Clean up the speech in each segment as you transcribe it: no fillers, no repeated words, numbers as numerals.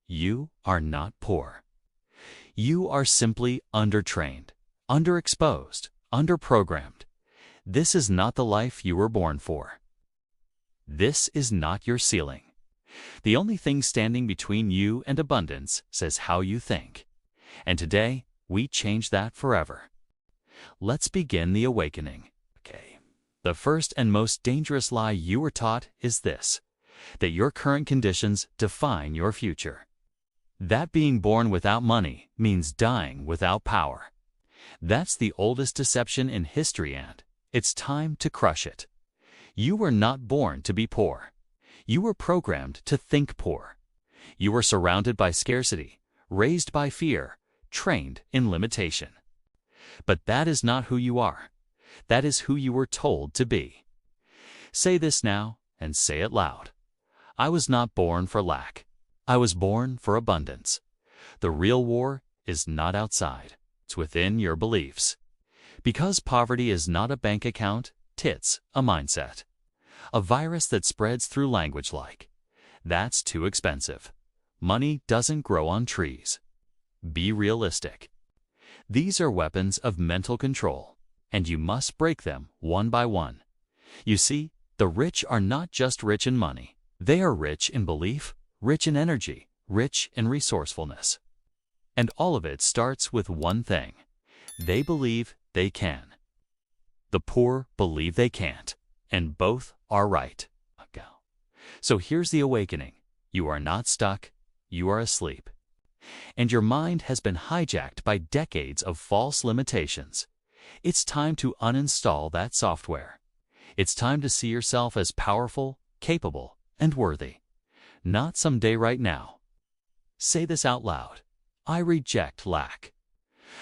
You are not poor. You are simply undertrained, underexposed, underprogrammed. This is not the life you were born for. This is not your ceiling. The only thing standing between you and abundance says how you think. And today, we change that forever. Let's begin the awakening. The first and most dangerous lie you were taught is this: that your current conditions define your future. That being born without money means dying without power. That's the oldest deception in history, and it's time to crush it. You were not born to be poor. You were programmed to think poor. You were surrounded by scarcity, raised by fear, trained in limitation. But that is not who you are. That is who you were told to be. Say this now and say it loud. I was not born for lack. I was born for abundance. The real war is not outside. It's within your beliefs. Because poverty is not a bank account, it's a mindset. A virus that spreads through language like, "That's too expensive. Money doesn't grow on trees." Be realistic. These are weapons of mental control, and you must break them one by one. You see, the rich are not just rich in money. They are rich in belief, rich in energy, rich in resourcefulness. And all of it starts with one thing: they believe they can. The poor believe they can't, and both are right. So here's the awakening. You are not stuck, you are asleep. And your mind has been hijacked by decades of false limitations. It's time to uninstall that software. It's time to see yourself as powerful, capable, and worthy. Not someday, right now. Say this out loud. I reject lack.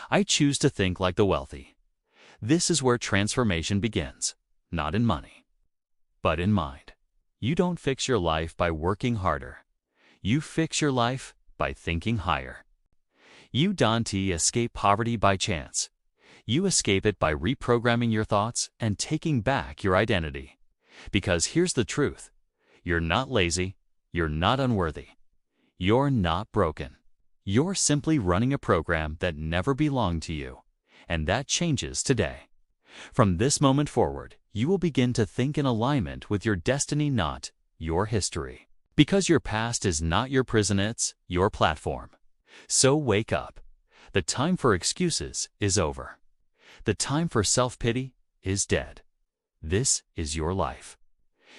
I choose to think like the wealthy. This is where transformation begins, not in money, but in mind. You don't fix your life by working harder. You fix your life by thinking higher. You don't escape poverty by chance. You escape it by reprogramming your thoughts and taking back your identity. Because here's the truth: you're not lazy, you're not unworthy, you're not broken. You're simply running a program that never belonged to you, and that changes today. From this moment forward, you will begin to think in alignment with your destiny, not your history. Because your past is not your prison, it's your platform. So wake up. The time for excuses is over. The time for self-pity is dead. This is your life.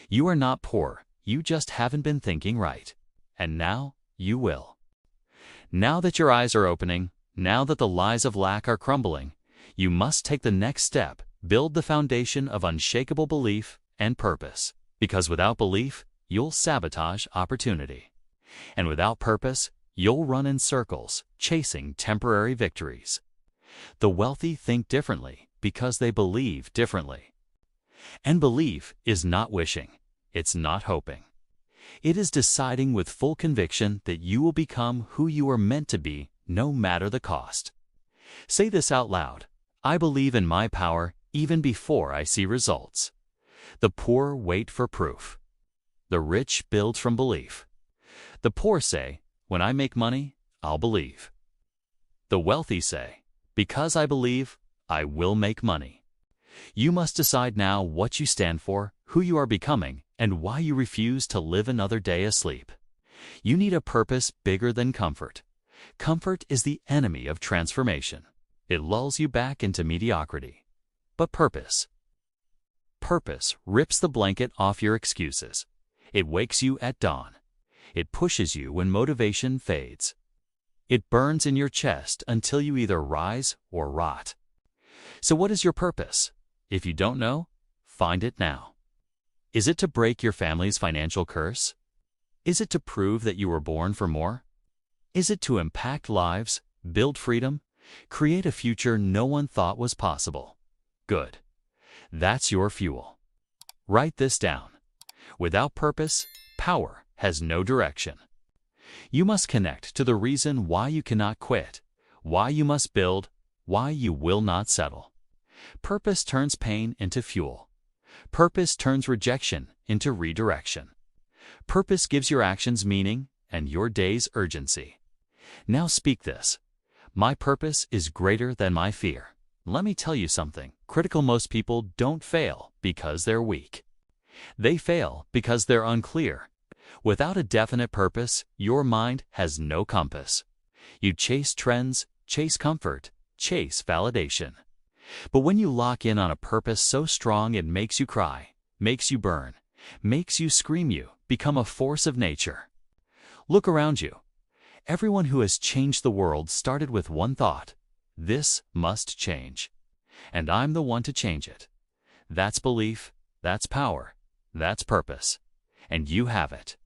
You are not poor, you just haven't been thinking right. And now you will. Now that your eyes are opening, now that the lies of lack are crumbling, you must take the next step, build the foundation of unshakable belief and purpose. Because without belief, you'll sabotage opportunity. And without purpose, you'll run in circles, chasing temporary victories. The wealthy think differently because they believe differently. And belief is not wishing, it's not hoping. It is deciding with full conviction that you will become who you are meant to be, no matter the cost. Say this out loud: I believe in my power even before I see results. The poor wait for proof. The rich build from belief. The poor say, when I make money, I'll believe. The wealthy say, because I believe, I will make money. You must decide now what you stand for, who you are becoming, and why you refuse to live another day asleep. You need a purpose bigger than comfort. Comfort is the enemy of transformation. It lulls you back into mediocrity. But purpose rips the blanket off your excuses. It wakes you at dawn. It pushes you when motivation fades. It burns in your chest until you either rise or rot. So what is your purpose? If you don't know, find it now. Is it to break your family's financial curse? Is it to prove that you were born for more? Is it to impact lives, build freedom, create a future no one thought was possible? Good. That's your fuel. Write this down. Without purpose, power has no direction. You must connect to the reason why you cannot quit, why you must build, why you will not settle. Purpose turns pain into fuel. Purpose turns rejection into redirection. Purpose gives your actions meaning, and your day's urgency. Now speak this. My purpose is greater than my fear. Let me tell you something. Most people don't fail because they're weak. They fail because they're unclear. Without a definite purpose, your mind has no compass. You chase trends, chase comfort, chase validation. But when you lock in on a purpose so strong it makes you cry, makes you burn, makes you scream, you become a force of nature. Look around you. Everyone who has changed the world started with one thought: this must change. And I'm the one to change it. That's belief, that's power, that's purpose. And you have it.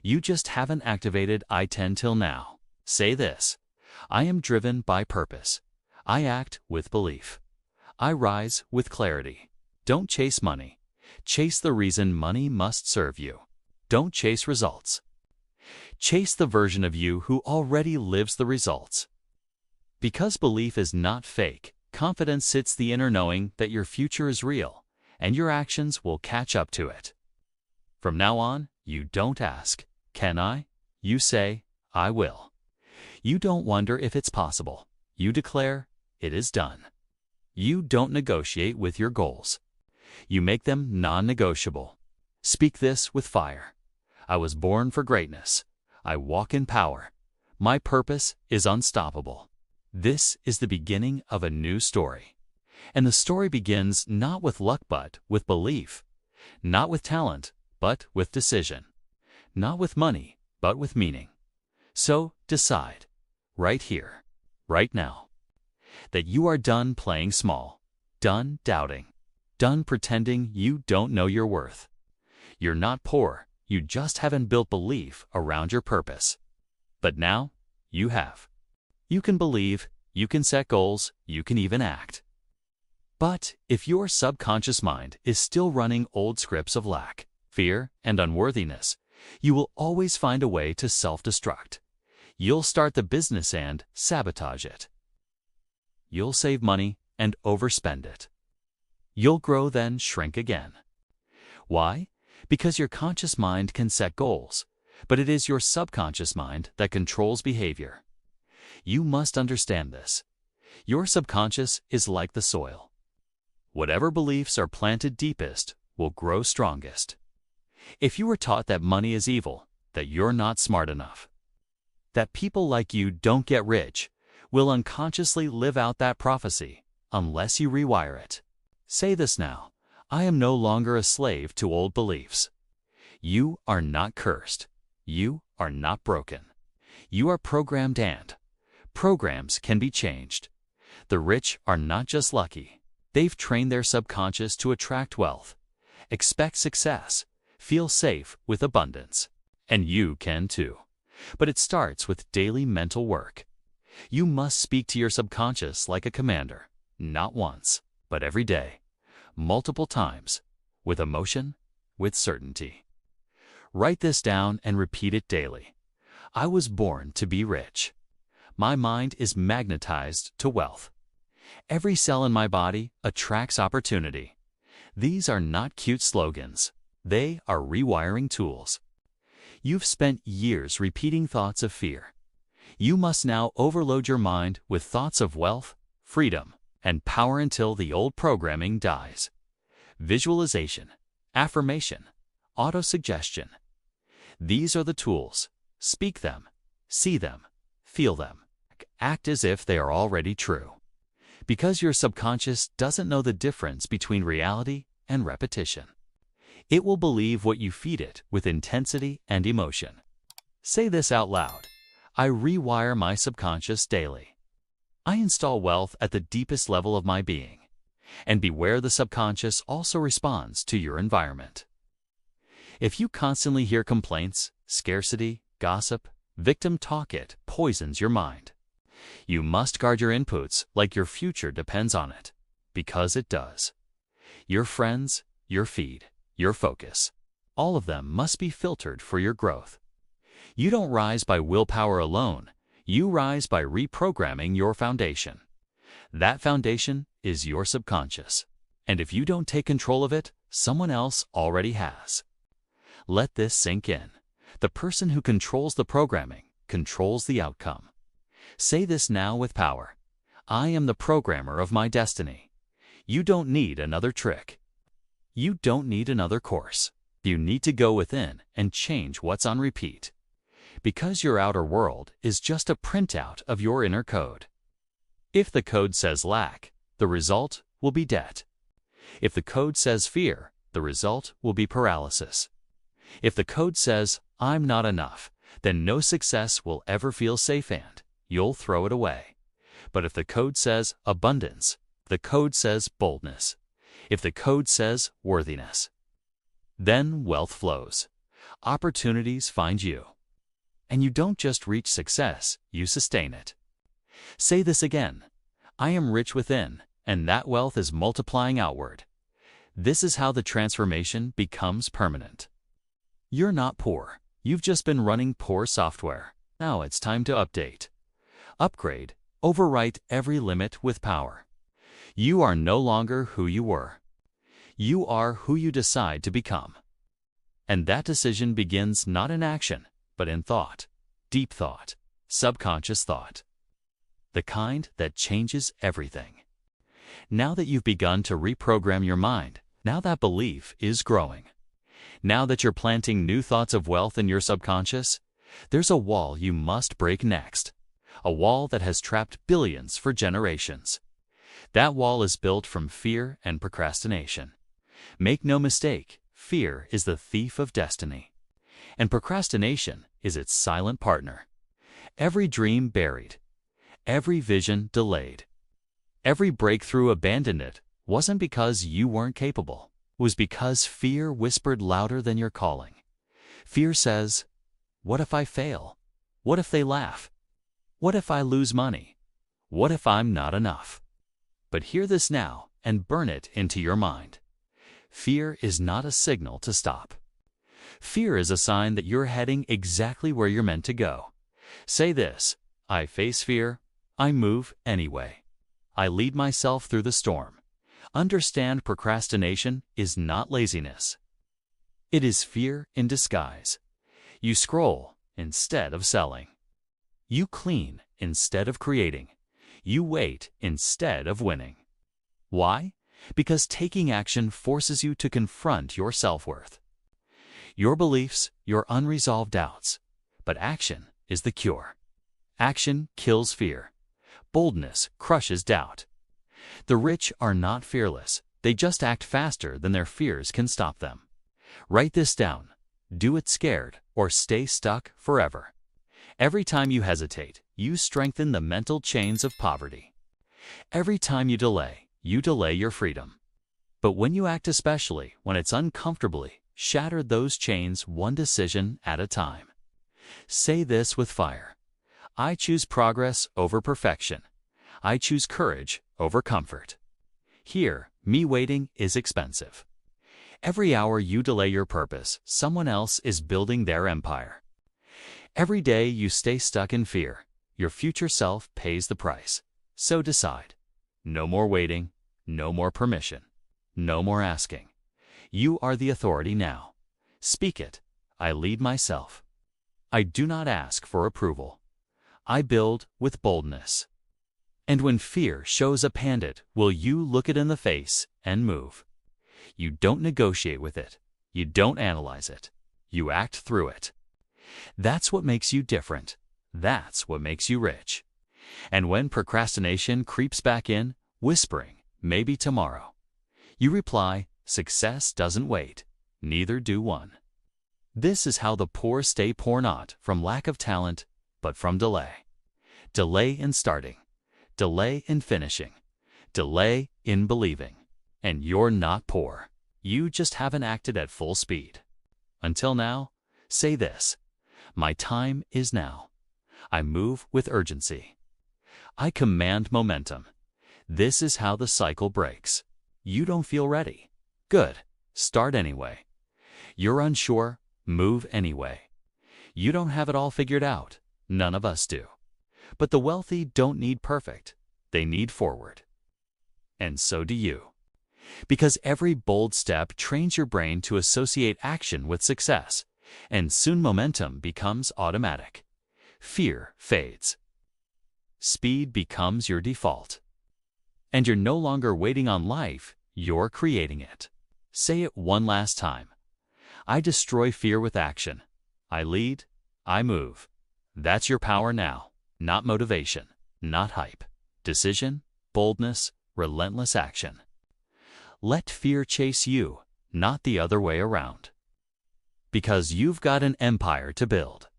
You just haven't activated I-10 till now. Say this: I am driven by purpose. I act with belief. I rise with clarity. Don't chase money. Chase the reason money must serve you. Don't chase results. Chase the version of you who already lives the results. Because belief is not fake, confidence sits the inner knowing that your future is real, and your actions will catch up to it. From now on, you don't ask, "Can I?" You say, "I will." You don't wonder if it's possible. You declare, "It is done." You don't negotiate with your goals. You make them non-negotiable. Speak this with fire. I was born for greatness. I walk in power. My purpose is unstoppable. This is the beginning of a new story. And the story begins not with luck but with belief. Not with talent, but with decision. Not with money, but with meaning. So decide, right here, right now, that you are done playing small, done doubting, done pretending you don't know your worth. You're not poor, you just haven't built belief around your purpose. But now, you have. You can believe, you can set goals, you can even act. But if your subconscious mind is still running old scripts of lack, fear, and unworthiness, you will always find a way to self-destruct. You'll start the business and sabotage it. You'll save money and overspend it. You'll grow then shrink again. Why? Because your conscious mind can set goals, but it is your subconscious mind that controls behavior. You must understand this. Your subconscious is like the soil. Whatever beliefs are planted deepest will grow strongest. If you were taught that money is evil, that you're not smart enough, that people like you don't get rich, will unconsciously live out that prophecy unless you rewire it. Say this now: I am no longer a slave to old beliefs. You are not cursed. You are not broken. You are programmed, and programs can be changed. The rich are not just lucky. They've trained their subconscious to attract wealth, expect success, feel safe with abundance. And you can too. But it starts with daily mental work. You must speak to your subconscious like a commander, not once, but every day, multiple times, with emotion, with certainty. Write this down and repeat it daily. I was born to be rich. My mind is magnetized to wealth. Every cell in my body attracts opportunity. These are not cute slogans. They are rewiring tools. You've spent years repeating thoughts of fear. You must now overload your mind with thoughts of wealth, freedom, and power until the old programming dies. Visualization, affirmation, autosuggestion. These are the tools. Speak them, see them, feel them. Act as if they are already true. Because your subconscious doesn't know the difference between reality and repetition. It will believe what you feed it with intensity and emotion. Say this out loud: I rewire my subconscious daily. I install wealth at the deepest level of my being. And beware, the subconscious also responds to your environment. If you constantly hear complaints, scarcity, gossip, victim talk, it poisons your mind. You must guard your inputs like your future depends on it, because it does. Your friends, your feed, your focus, all of them must be filtered for your growth. You don't rise by willpower alone. You rise by reprogramming your foundation. That foundation is your subconscious. And if you don't take control of it, someone else already has. Let this sink in. The person who controls the programming controls the outcome. Say this now with power. I am the programmer of my destiny. You don't need another trick. You don't need another course. You need to go within and change what's on repeat. Because your outer world is just a printout of your inner code. If the code says lack, the result will be debt. If the code says fear, the result will be paralysis. If the code says, I'm not enough, then no success will ever feel safe and you'll throw it away. But if the code says abundance, the code says boldness. If the code says worthiness, then wealth flows. Opportunities find you. And you don't just reach success, you sustain it. Say this again. I am rich within, and that wealth is multiplying outward. This is how the transformation becomes permanent. You're not poor. You've just been running poor software. Now it's time to update. Upgrade. Overwrite every limit with power. You are no longer who you were. You are who you decide to become. And that decision begins not in action, but in thought. Deep thought. Subconscious thought. The kind that changes everything. Now that you've begun to reprogram your mind, now that belief is growing. Now that you're planting new thoughts of wealth in your subconscious, there's a wall you must break next. A wall that has trapped billions for generations. That wall is built from fear and procrastination. Make no mistake, fear is the thief of destiny. And procrastination is its silent partner. Every dream buried. Every vision delayed. Every breakthrough abandoned wasn't because you weren't capable. It was because fear whispered louder than your calling. Fear says, what if I fail? What if they laugh? What if I lose money? What if I'm not enough? But hear this now and burn it into your mind. Fear is not a signal to stop. Fear is a sign that you're heading exactly where you're meant to go. Say this, I face fear, I move anyway. I lead myself through the storm. Understand procrastination is not laziness. It is fear in disguise. You scroll instead of selling. You clean instead of creating. You wait instead of winning. Why? Because taking action forces you to confront your self-worth. Your beliefs, your unresolved doubts. But action is the cure. Action kills fear. Boldness crushes doubt. The rich are not fearless. They just act faster than their fears can stop them. Write this down. Do it scared or stay stuck forever. Every time you hesitate, you strengthen the mental chains of poverty. Every time you delay your freedom. But when you act, especially when it's uncomfortably, shatter those chains one decision at a time. Say this with fire. I choose progress over perfection. I choose courage over comfort. Here, me waiting is expensive. Every hour you delay your purpose, someone else is building their empire. Every day you stay stuck in fear, your future self pays the price. So decide. No more waiting, no more permission, no more asking. You are the authority now. Speak it. I lead myself. I do not ask for approval. I build with boldness. And when fear shows up handed, will you look it in the face and move? You don't negotiate with it. You don't analyze it. You act through it. That's what makes you different. That's what makes you rich. And when procrastination creeps back in, whispering, maybe tomorrow, you reply, success doesn't wait. Neither do one. This is how the poor stay poor, not from lack of talent, but from delay. Delay in starting. Delay in finishing. Delay in believing. And you're not poor. You just haven't acted at full speed. Until now, say this. My time is now. I move with urgency. I command momentum. This is how the cycle breaks. You don't feel ready. Good. Start anyway. You're unsure. Move anyway. You don't have it all figured out. None of us do. But the wealthy don't need perfect. They need forward. And so do you. Because every bold step trains your brain to associate action with success. And soon momentum becomes automatic. Fear fades. Speed becomes your default. And you're no longer waiting on life, you're creating it. Say it one last time. I destroy fear with action. I lead, I move. That's your power now, not motivation, not hype. Decision, boldness, relentless action. Let fear chase you, not the other way around. Because you've got an empire to build.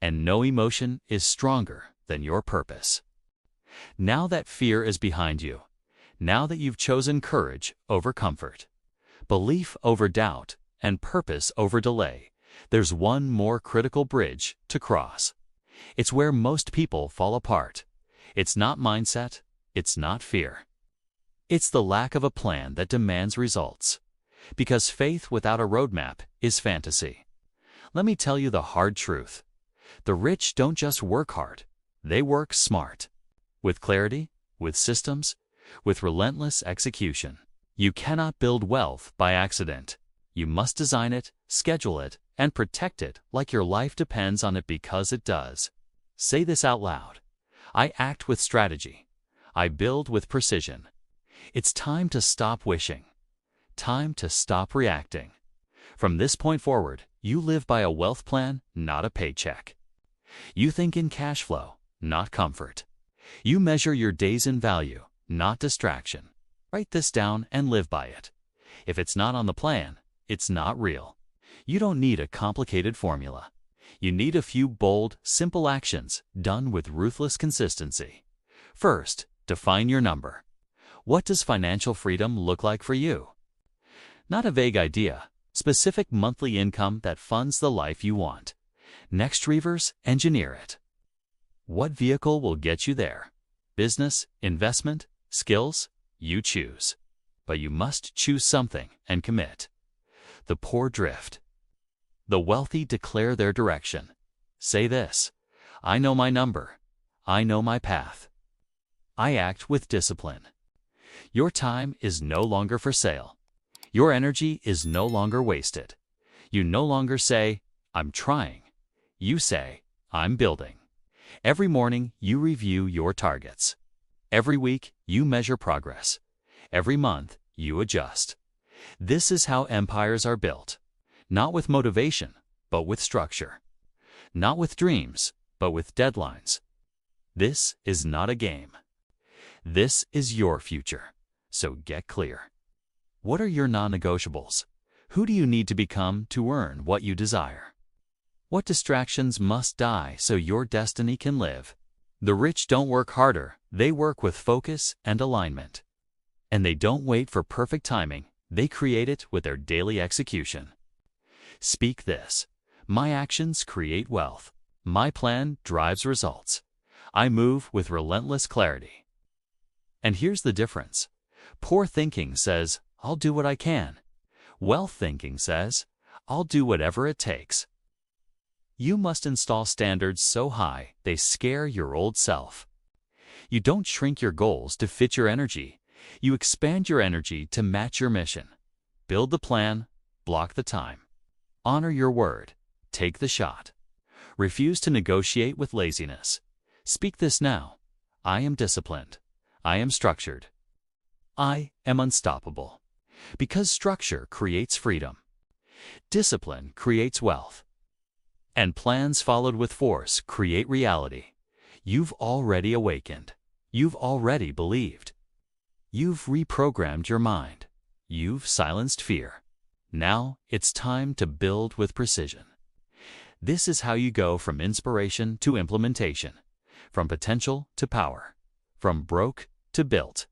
And no emotion is stronger than your purpose. Now that fear is behind you, now that you've chosen courage over comfort, belief over doubt, and purpose over delay, there's one more critical bridge to cross. It's where most people fall apart. It's not mindset, it's not fear. It's the lack of a plan that demands results. Because faith without a roadmap is fantasy. Let me tell you the hard truth. The rich don't just work hard, they work smart. With clarity, with systems, with relentless execution. You cannot build wealth by accident. You must design it, schedule it, and protect it like your life depends on it, because it does. Say this out loud. I act with strategy. I build with precision. It's time to stop wishing. Time to stop reacting. From this point forward, you live by a wealth plan, not a paycheck. You think in cash flow, not comfort. You measure your days in value, not distraction. Write this down and live by it. If it's not on the plan, it's not real. You don't need a complicated formula. You need a few bold, simple actions done with ruthless consistency. First, define your number. What does financial freedom look like for you? Not a vague idea, specific monthly income that funds the life you want. Next, reverse engineer it. What vehicle will get you there? Business, investment, skills? You choose. But you must choose something and commit. The poor drift. The wealthy declare their direction. Say this: I know my number. I know my path. I act with discipline. Your time is no longer for sale. Your energy is no longer wasted. You no longer say, I'm trying. You say, I'm building. Every morning, you review your targets. Every week, you measure progress. Every month, you adjust. This is how empires are built. Not with motivation, but with structure. Not with dreams, but with deadlines. This is not a game. This is your future. So get clear. What are your non-negotiables? Who do you need to become to earn what you desire? What distractions must die so your destiny can live? The rich don't work harder, they work with focus and alignment. And they don't wait for perfect timing, they create it with their daily execution. Speak this: my actions create wealth. My plan drives results. I move with relentless clarity. And here's the difference. Poor thinking says, I'll do what I can. Wealth thinking says, I'll do whatever it takes. You must install standards so high they scare your old self. You don't shrink your goals to fit your energy. You expand your energy to match your mission. Build the plan, block the time. Honor your word. Take the shot. Refuse to negotiate with laziness. Speak this now. I am disciplined. I am structured. I am unstoppable. Because structure creates freedom. Discipline creates wealth. And plans followed with force create reality. You've already awakened. You've already believed. You've reprogrammed your mind. You've silenced fear. Now it's time to build with precision. This is how you go from inspiration to implementation, from potential to power, from broke to built.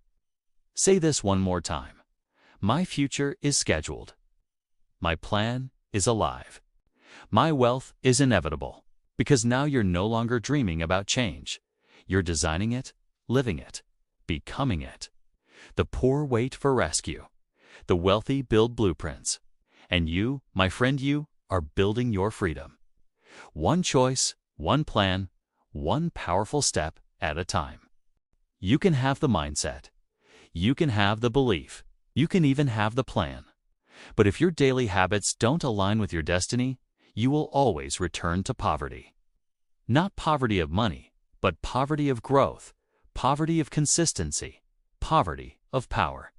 Say this one more time. My future is scheduled. My plan is alive. My wealth is inevitable, because now you're no longer dreaming about change. You're designing it, living it, becoming it. The poor wait for rescue. The wealthy build blueprints. And you, my friend, you are building your freedom. One choice, one plan, one powerful step at a time. You can have the mindset. You can have the belief. You can even have the plan. But if your daily habits don't align with your destiny, you will always return to poverty. Not poverty of money, but poverty of growth, poverty of consistency, poverty of power.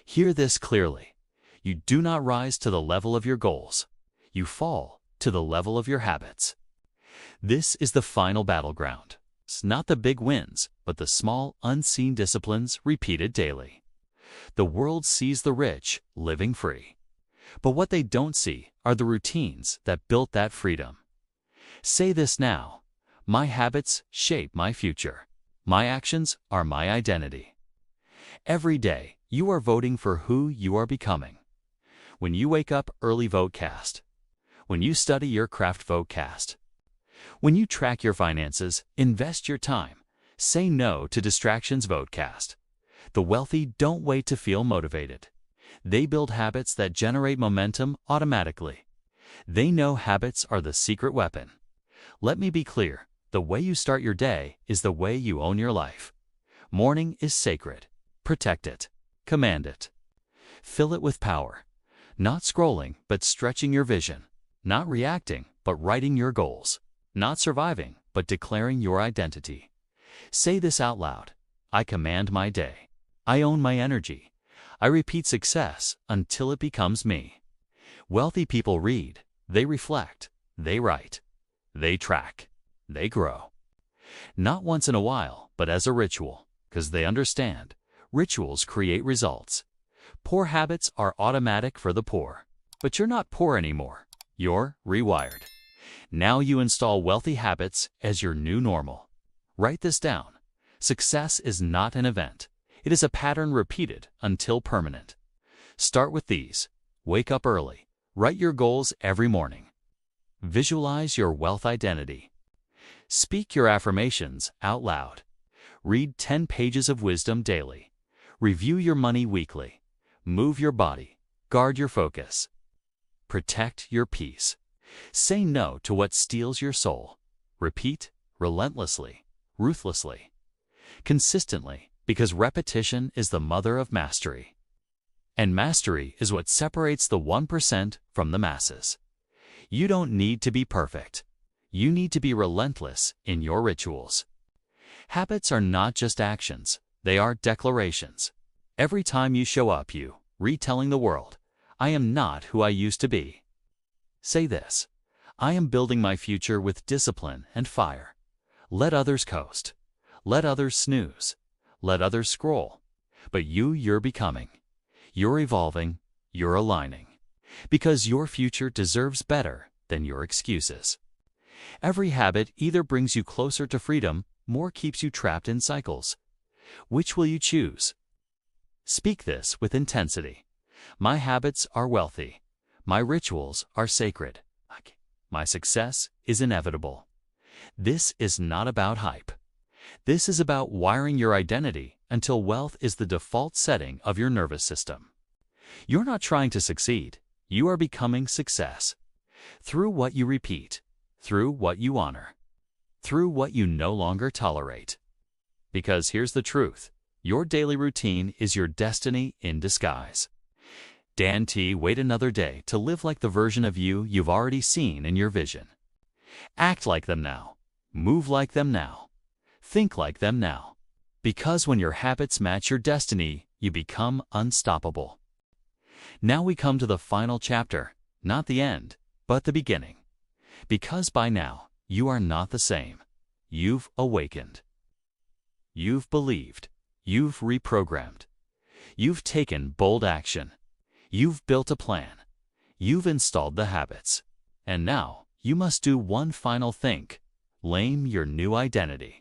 Hear this clearly. You do not rise to the level of your goals. You fall to the level of your habits. This is the final battleground. It's not the big wins, but the small, unseen disciplines repeated daily. The world sees the rich living free. But what they don't see are the routines that built that freedom. Say this now: my habits shape my future. My actions are my identity. Every day, you are voting for who you are becoming. When you wake up early, vote cast. When you study your craft, vote cast. When you track your finances, invest your time. Say no to distractions, vote cast. The wealthy don't wait to feel motivated. They build habits that generate momentum automatically. They know habits are the secret weapon. Let me be clear, the way you start your day is the way you own your life. Morning is sacred. Protect it. Command it. Fill it with power. Not scrolling, but stretching your vision. Not reacting, but writing your goals. Not surviving, but declaring your identity. Say this out loud: I command my day. I own my energy. I repeat success until it becomes me. Wealthy people read, they reflect, they write, they track, they grow. Not once in a while, but as a ritual, because they understand rituals create results. Poor habits are automatic for the poor. But you're not poor anymore. You're rewired. Now you install wealthy habits as your new normal. Write this down. Success is not an event. It is a pattern repeated until permanent. Start with these. Wake up early. Write your goals every morning. Visualize your wealth identity. Speak your affirmations out loud. Read 10 pages of wisdom daily. Review your money weekly. Move your body. Guard your focus. Protect your peace. Say no to what steals your soul. Repeat relentlessly, ruthlessly, consistently, because repetition is the mother of mastery. And mastery is what separates the 1% from the masses. You don't need to be perfect. You need to be relentless in your rituals. Habits are not just actions, they are declarations. Every time you show up, you retelling the world, I am not who I used to be. Say this: I am building my future with discipline and fire. Let others coast. Let others snooze. Let others scroll. But you're becoming. You're evolving. You're aligning. Because your future deserves better than your excuses. Every habit either brings you closer to freedom or keeps you trapped in cycles. Which will you choose? Speak this with intensity. My habits are wealthy. My rituals are sacred. My success is inevitable. This is not about hype. This is about wiring your identity until wealth is the default setting of your nervous system. You're not trying to succeed. You are becoming success. Through what you repeat, through what you honor, through what you no longer tolerate. Because here's the truth: your daily routine is your destiny in disguise. Dan T. Wait another day to live like the version of you you've already seen in your vision. Act like them now. Move like them now. Think like them now. Because when your habits match your destiny, you become unstoppable. Now we come to the final chapter, not the end, but the beginning. Because by now, you are not the same. You've awakened. You've believed. You've reprogrammed. You've taken bold action. You've built a plan. You've installed the habits. And now, you must do one final thing: claim your new identity.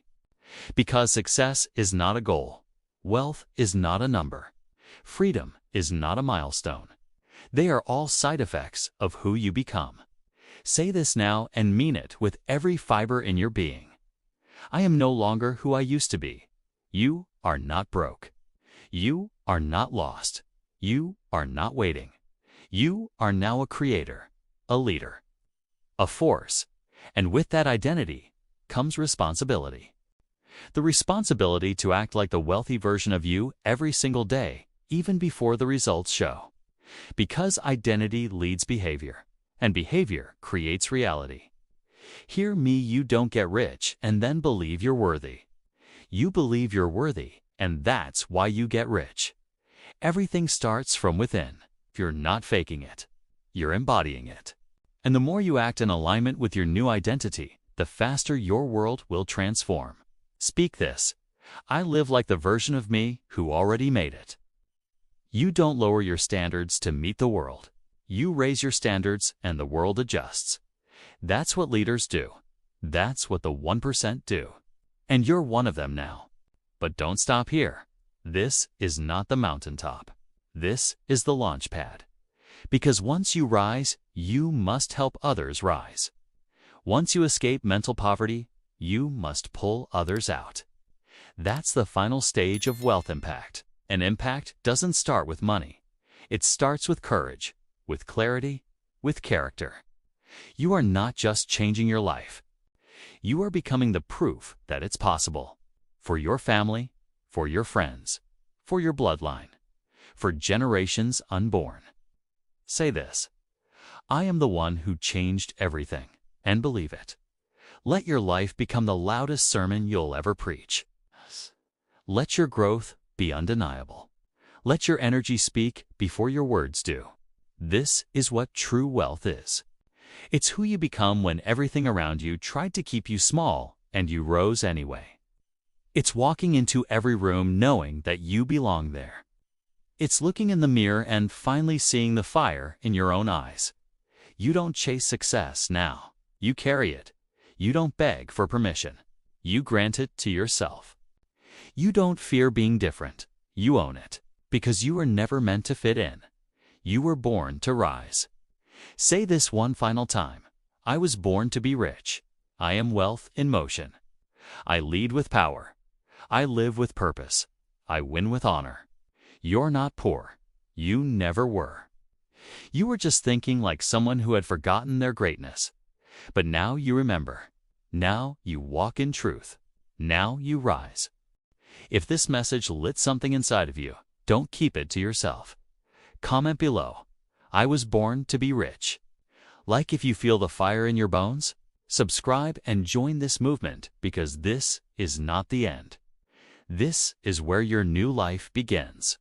Because success is not a goal. Wealth is not a number. Freedom is not a milestone. They are all side effects of who you become. Say this now and mean it with every fiber in your being. I am no longer who I used to be. You are not broke. You are not lost. You are not waiting. You are now a creator, a leader, a force. And with that identity comes responsibility. The responsibility to act like the wealthy version of you every single day, even before the results show. Because identity leads behavior. and behavior creates reality. Hear me, you don't get rich and then believe you're worthy. You believe you're worthy, and that's why you get rich. Everything starts from within. You're not faking it. You're embodying it. And the more you act in alignment with your new identity, the faster your world will transform. Speak this. I live like the version of me who already made it. You don't lower your standards to meet the world. You raise your standards and the world adjusts. That's what leaders do. That's what the 1% do. And you're one of them now. But don't stop here. This is not the mountaintop. This is the launch pad. Because once you rise, you must help others rise. Once you escape mental poverty, you must pull others out. That's the final stage of wealth impact. And impact doesn't start with money. It starts with courage, with clarity, with character. You are not just changing your life. You are becoming the proof that it's possible. For your family, for your friends, for your bloodline, for generations unborn. Say this. I am the one who changed everything, and believe it. Let your life become the loudest sermon you'll ever preach. Let your growth be undeniable. Let your energy speak before your words do. This is what true wealth is. It's who you become when everything around you tried to keep you small and you rose anyway. It's walking into every room knowing that you belong there. It's looking in the mirror and finally seeing the fire in your own eyes. You don't chase success now. You carry it. You don't beg for permission. You grant it to yourself. You don't fear being different. You own it. Because you were never meant to fit in. You were born to rise. Say this one final time. I was born to be rich. I am wealth in motion. I lead with power. I live with purpose. I win with honor. You're not poor. You never were. You were just thinking like someone who had forgotten their greatness. But now you remember. Now you walk in truth. Now you rise. If this message lit something inside of you, don't keep it to yourself. Comment below. I was born to be rich. Like if you feel the fire in your bones. Subscribe and join this movement because this is not the end. This is where your new life begins.